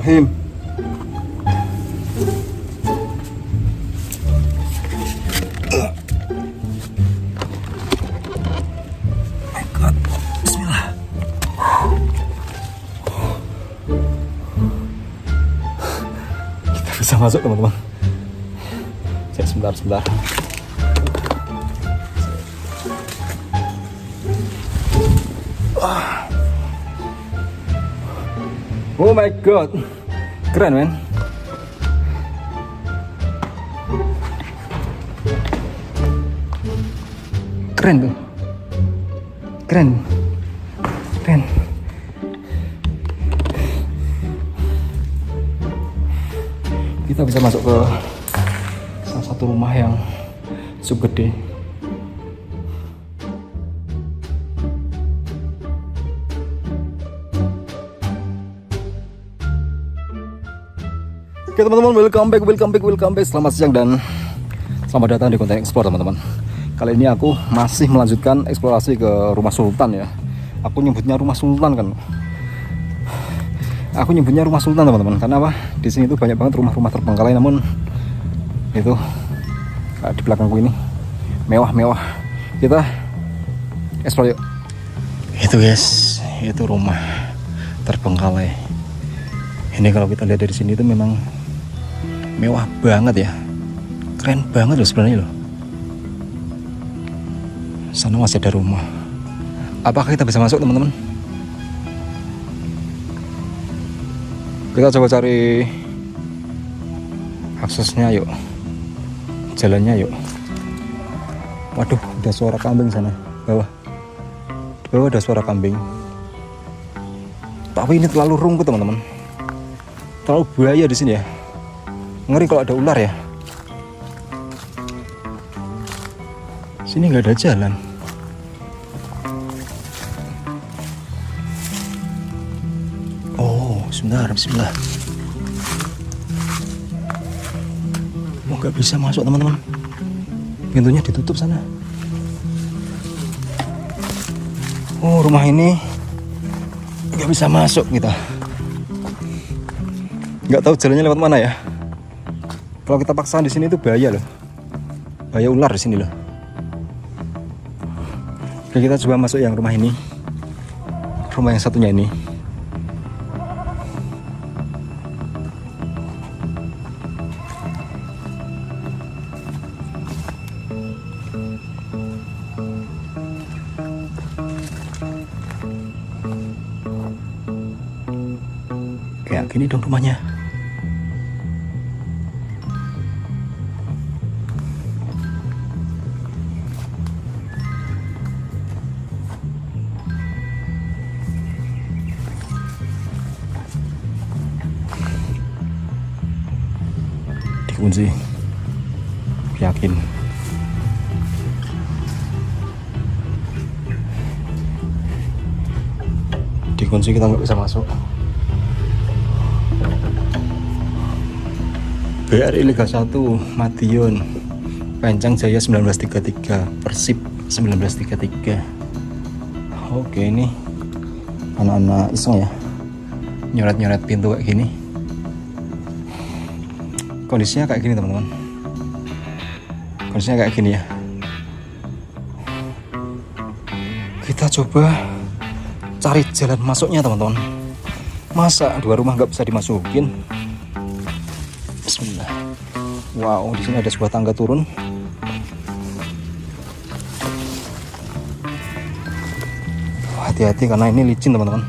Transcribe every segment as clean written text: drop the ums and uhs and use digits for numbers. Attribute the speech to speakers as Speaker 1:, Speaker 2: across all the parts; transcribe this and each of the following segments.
Speaker 1: Bismillahirrahmanirrahim. My God. Bismillah. Kita bisa masuk teman-teman. Sebentar. Oh my God, keren men. Keren tuh, keren. Kita bisa masuk ke salah satu rumah yang cukup gede. Oke teman-teman, welcome back. Selamat siang dan selamat datang di konten Explore teman-teman. Kali ini aku masih melanjutkan eksplorasi ke rumah Sultan ya. Aku nyebutnya rumah Sultan kan. Aku nyebutnya rumah Sultan teman-teman. Karena apa? Di sini tuh banyak banget rumah-rumah terbengkalai, namun itu di belakangku ini mewah. Kita explore yuk. Itu guys, itu rumah terbengkalai. Ini kalau kita lihat dari sini itu memang mewah banget ya, keren banget loh sebenarnya loh. Sana masih ada rumah. Apakah kita bisa masuk teman-teman? Kita coba cari aksesnya yuk, jalannya yuk. Waduh, ada suara kambing sana bawah. Di bawah ada suara kambing. Tapi ini terlalu rungkut teman-teman. Terlalu bahaya di sini ya. Ngeri kalau ada ular ya. Sini nggak ada jalan. Oh, sebentar, bismillah. Oh, nggak bisa masuk teman-teman. Pintunya ditutup sana. Oh, rumah ini nggak bisa masuk kita. Nggak tahu jalannya lewat mana ya. Kalau kita paksakan di sini itu bahaya loh. Bahaya ular di sini loh. Oke, kita coba masuk yang rumah ini. Rumah yang satunya ini. Kayak gini dong rumahnya. Dikunci, yakin. Dikunci, kita nggak bisa masuk. BRI Liga 1 Madiun Pencang Jaya 1933 Persib 1933. Oke, ini anak-anak iseng ya, nyoret-nyoret pintu kayak gini. Kondisinya kayak gini teman-teman. Kondisinya kayak gini ya. Kita coba cari jalan masuknya teman-teman. Masa dua rumah nggak bisa dimasukin? Bismillah. Wow, di sini ada sebuah tangga turun. Hati-hati karena ini licin teman-teman.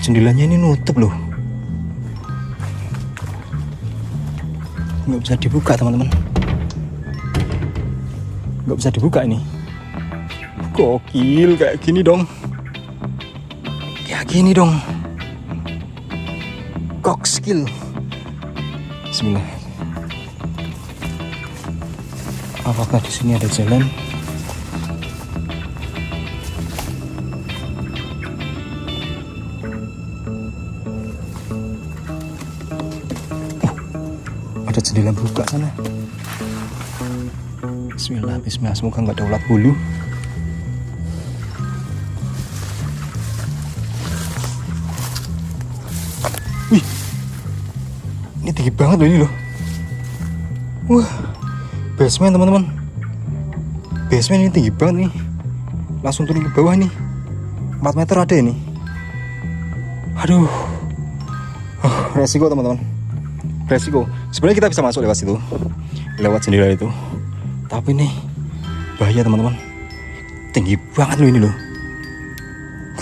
Speaker 1: Jendelanya ini nutup loh. Nggak bisa dibuka teman-teman. Nggak bisa dibuka ini. Gokil, kayak gini dong. Kayak gini dong. Gokil. Bismillah. Apakah di sini ada jalan? Ada jendela buka sana. Bismillah, semoga nggak ada ulat bulu. Ini tinggi banget loh ini loh. Wah, basement teman-teman. Basement ini tinggi banget nih. Langsung turun ke bawah nih. 4 meter ada ini. Aduh. Resiko teman-teman. Resiko. Sebenarnya kita bisa masuk lewat situ. Lewat jendela itu. Tapi nih bahaya teman-teman. Tinggi banget loh ini loh.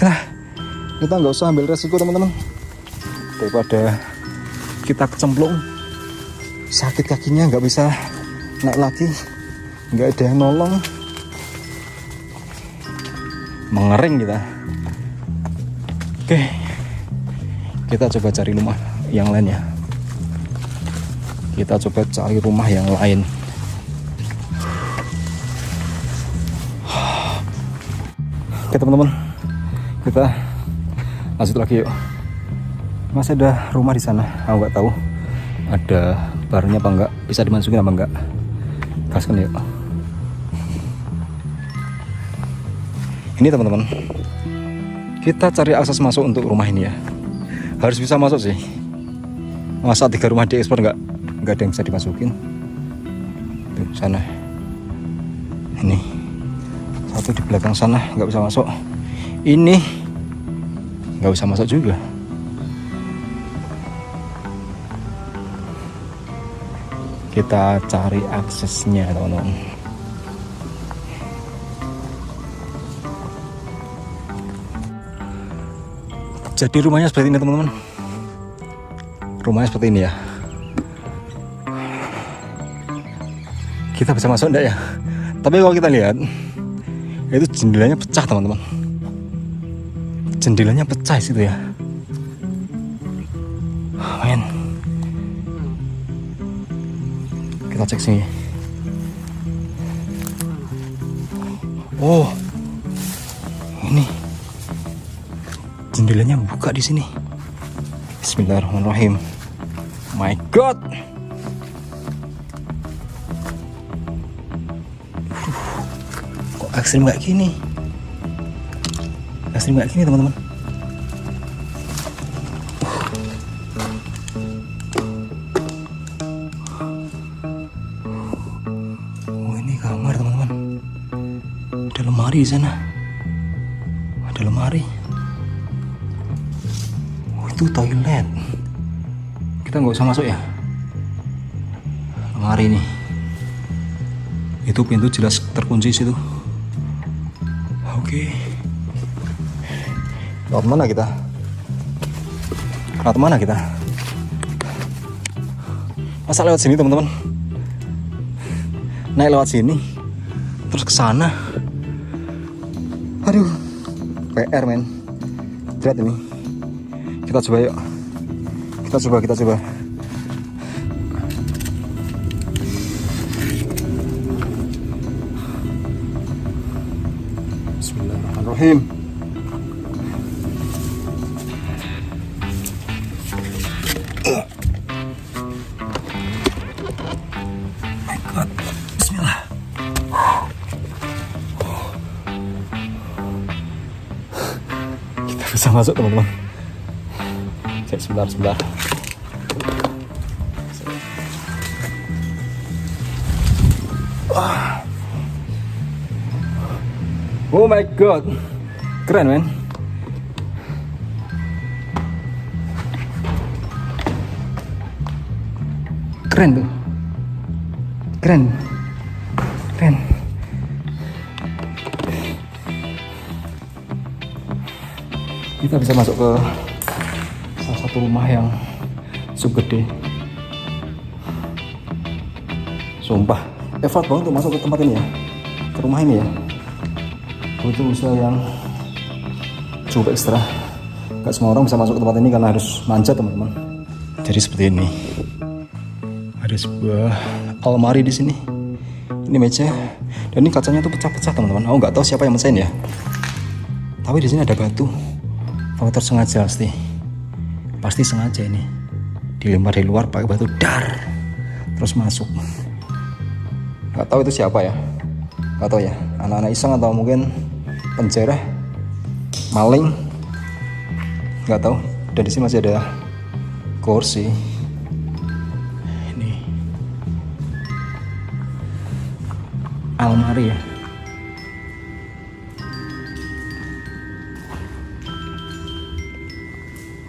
Speaker 1: Nah, kita nggak usah ambil resiko teman-teman. Daripada kita kecemplung, sakit kakinya, nggak bisa naik lagi, nggak ada yang nolong, mengering kita. Oke, kita coba cari rumah yang lain ya. Kita coba cari rumah yang lain. Oke teman-teman, kita lanjut lagi yuk. Masih ada rumah di sana, aku nggak tahu ada barnya apa enggak, bisa dimasukin apa enggak. Gaskan yuk. Ini teman-teman, kita cari akses masuk untuk rumah ini ya. Harus bisa masuk sih. Masa 3 rumah diekspor nggak ada yang bisa dimasukin. Tuh sana. Ini satu di belakang sana nggak bisa masuk. Ini nggak bisa masuk juga. Kita cari aksesnya teman-teman. Jadi rumahnya seperti ini teman-teman. Rumahnya seperti ini ya. Kita bisa masuk enggak ya? Tapi kalau kita lihat, itu jendelanya pecah teman-teman. Jendelanya pecah situ ya. Men. Kita cek sini. Oh, ini jendelanya buka di sini. Bismillahirrahmanirrahim. My God. Kok ekstrim kayak gini? Ekstrim kayak gini teman-teman. Kamar teman-teman, ada lemari di sana, ada lemari. Oh, itu toilet. Kita nggak usah masuk ya. Lemari ini, itu pintu jelas terkunci situ. Oke. Lewat mana kita? Lewat mana kita? Masa lewat sini teman-teman? Naik lewat sini terus ke sana. Aduh, PR men. Berat ini. Kita coba yuk. Kita coba. Bismillahirrahmanirrahim. Bisa masuk teman-teman. Cek sebentar. Oh my God, keren men. Keren tuh, keren. Kita bisa masuk ke salah satu rumah yang cukup gede. Sumpah, effort banget untuk masuk ke tempat ini ya, ke rumah ini ya. Butuh usaha yang cukup ekstra. Gak semua orang bisa masuk ke tempat ini karena harus manjat teman-teman. Jadi seperti ini. Ada sebuah almari di sini. Ini meja, dan ini kacanya tuh pecah-pecah teman-teman. Aku nggak tahu siapa yang mecahin ya. Tapi di sini ada batu. Faktor sengaja pasti sengaja ini dilempar dari luar pakai batu dar terus masuk. Nggak tahu itu siapa ya, nggak tahu ya, anak-anak iseng atau mungkin penjara, maling, nggak tahu. Dan di sini masih ada kursi. almari ya.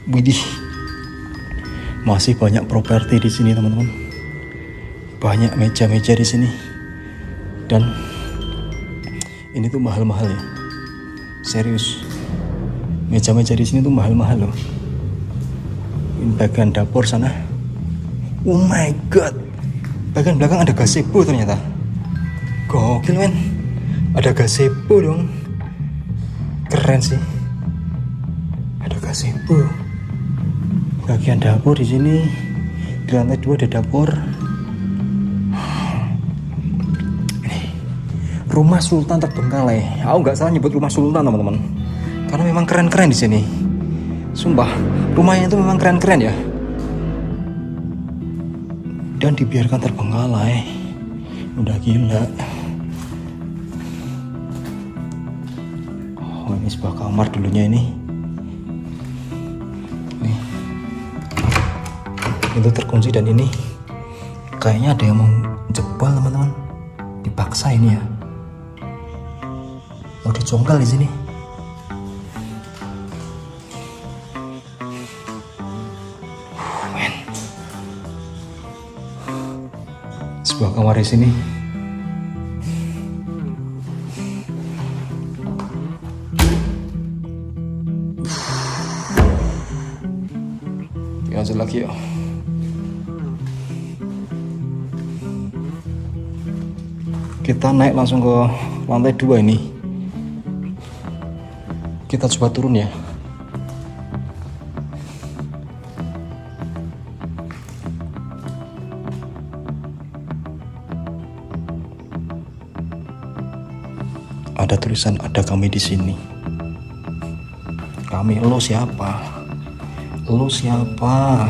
Speaker 1: Widih, masih banyak properti di sini teman-teman. Banyak meja-meja di sini. Dan ini tuh mahal-mahal ya. Serius. Meja-meja di sini tuh mahal-mahal loh. Ini bagian dapur sana. Oh my god. Bagian belakang ada gazebo ternyata. Gokil men. Ada gazebo dong. Keren sih. Ada gazebo. Bagian dapur di sini, di lantai 2 ada dapur. Ini rumah sultan terbengkalai. Aku nggak salah nyebut rumah sultan teman-teman, karena memang keren-keren di sini. Sumpah, rumahnya itu memang keren-keren ya. Dan dibiarkan terbengkalai, udah gila. Oh, ini sebuah kamar dulunya ini. Pintu terkunci dan ini kayaknya ada yang mau jebol teman-teman. Dipaksa ini ya. Mau dicongkel di sini. Men. Sebuah kamar di sini. Lanjut lagi ya. Kita naik langsung ke lantai 2 ini. Kita coba turun ya. Ada tulisan, ada kami di sini. Kami, lo siapa? Lo siapa?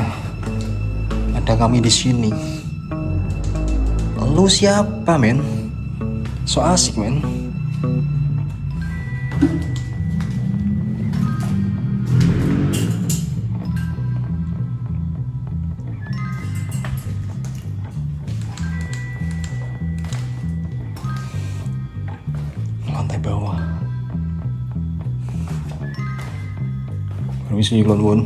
Speaker 1: Ada kami di sini. Lo siapa, men? So asik men. Lantai bawah. Permisi kawan-kawan.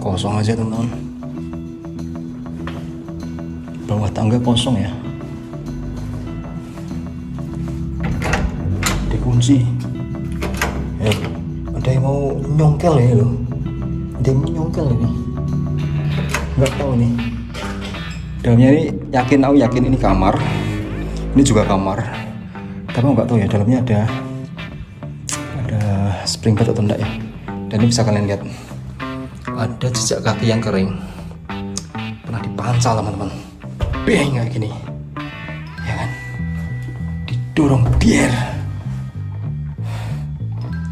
Speaker 1: Kosong aja teman-teman. Bawah tangga kosong ya. Dikunci. Ada yang mau nyongkel ya loh. Ada yang mau nyongkel ini. Nggak tahu nih. Dalamnya ini aku yakin ini kamar. Ini juga kamar. Tapi nggak tahu ya dalamnya ada spring bed atau enggak ya. Dan ini bisa kalian lihat. Ada jejak kaki yang kering. Pernah dipancal teman-teman. Beng kayak gini. Ya kan? Didorong biar.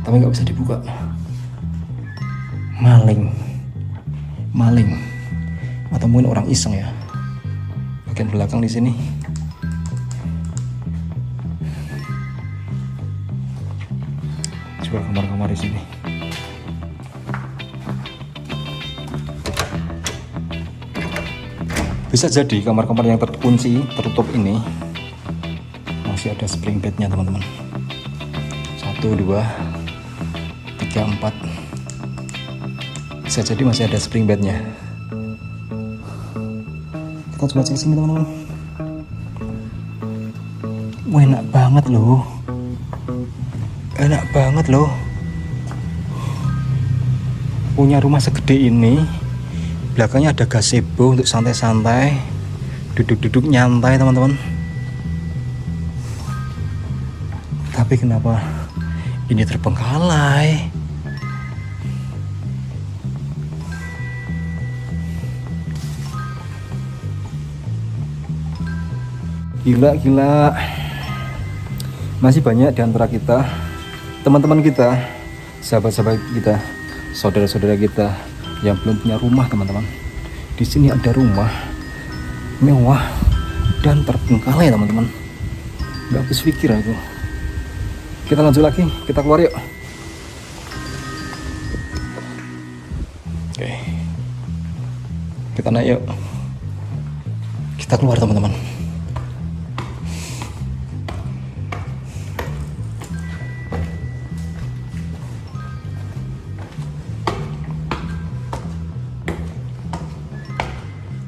Speaker 1: Tapi nggak bisa dibuka. Maling. Atau mungkin orang iseng ya. Bagian belakang di sini. Coba kamar-kamar di sini. Bisa jadi kamar-kamar yang terkunci, tertutup ini masih ada spring bednya teman-teman. 1, 2, 3, 4. Bisa jadi masih ada spring bednya. Kita coba cek sini teman-teman. Wah, enak banget loh. Enak banget loh. Punya rumah segede ini. Belakangnya ada gazebo untuk santai-santai, duduk-duduk nyantai teman-teman. Tapi kenapa ini terbengkalai? Gila. Masih banyak di antara kita, teman-teman kita, sahabat-sahabat kita, saudara-saudara kita yang belum punya rumah teman-teman. Di sini ada rumah mewah dan terbengkalai teman-teman. Gak habis pikir aku. Kita lanjut lagi, kita keluar yuk. Oke, kita naik yuk. Kita keluar teman-teman.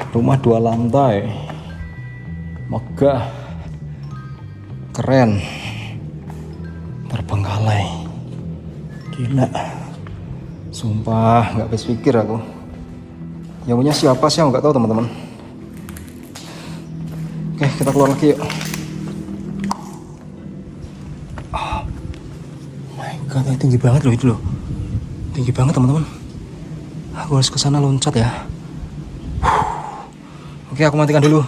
Speaker 1: Rumah 2 lantai, megah, keren, terbengkalai, gila, sumpah nggak habis pikir aku. Yang punya siapa sih, aku nggak tahu teman-teman. Oke, kita keluar lagi yuk. Oh my god, tinggi banget loh itu loh, tinggi banget teman-teman. Aku harus ke sana loncat ya. Oke, aku matikan dulu.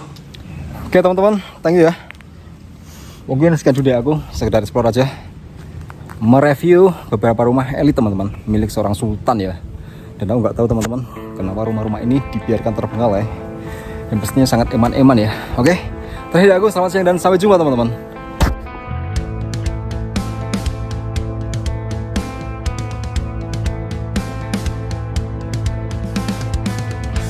Speaker 1: Oke teman-teman, thank you ya. Mungkin sekian video aku, sekedar explore aja, mereview beberapa rumah elit teman-teman, milik seorang sultan ya. Dan aku nggak tahu teman-teman, kenapa rumah-rumah ini dibiarkan terbengkalai. Yang pastinya sangat eman-eman ya. Oke, terakhir aku selamat siang dan sampai jumpa teman-teman.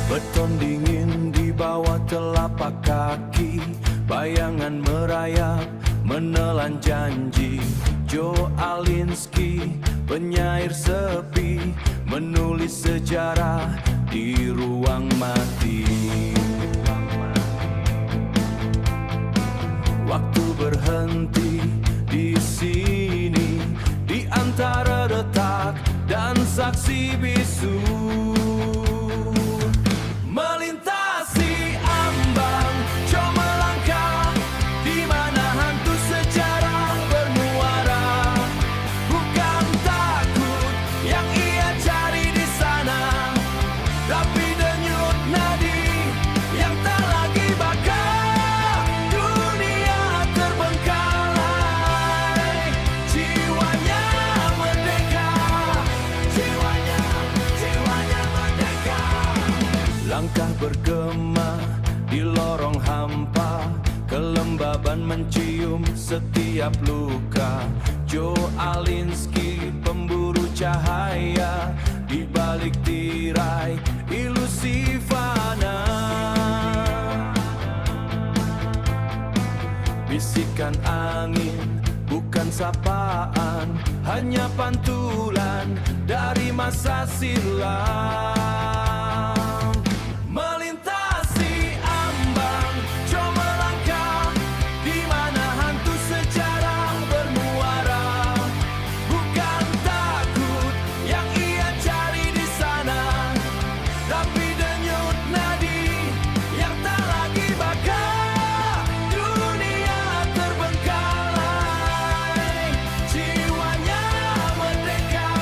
Speaker 2: Beton dingin di bawah telapak kaki, bayangan merayap menelan janji. Joe Alinsky, penyair sepi, menulis sejarah di ruang mati. Waktu berhenti di sini, di antara detak dan saksi bisu. Melintasi ambang, coba melangkah di mana hantu sejarah bermuara. Bukan takut yang ia cari di sana, tapi denyut nadi yang tak lagi bakal. Dunia terbengkalai, jiwanya merdeka, jiwanya merdeka. Langkah bergema di lorong hampa, kelembaban mencium setiap luka. Joe Alinsky, pemburu cahaya, di balik tirai ilusi fana. Bisikan angin bukan sapaan, hanya pantulan dari masa silam. Melintasi ambang, coba melangkah di mana hantu sejarah bermuara. Bukan takut yang ia cari di sana, tapi denyut nadi yang tak lagi bakal. Dunia terbengkalai, jiwanya merdeka,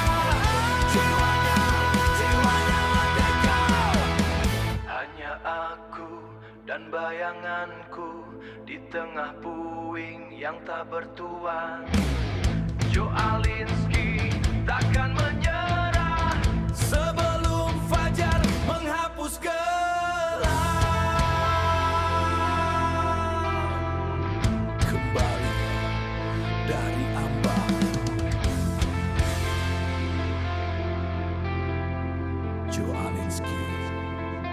Speaker 2: jiwanya merdeka. Hanya aku dan bayanganku di tengah puing yang tak bertuan. Joe Alinsky takkan menyerah sebelum fajar menghapus gelap. Kembali dari ambang, Joe Alinsky.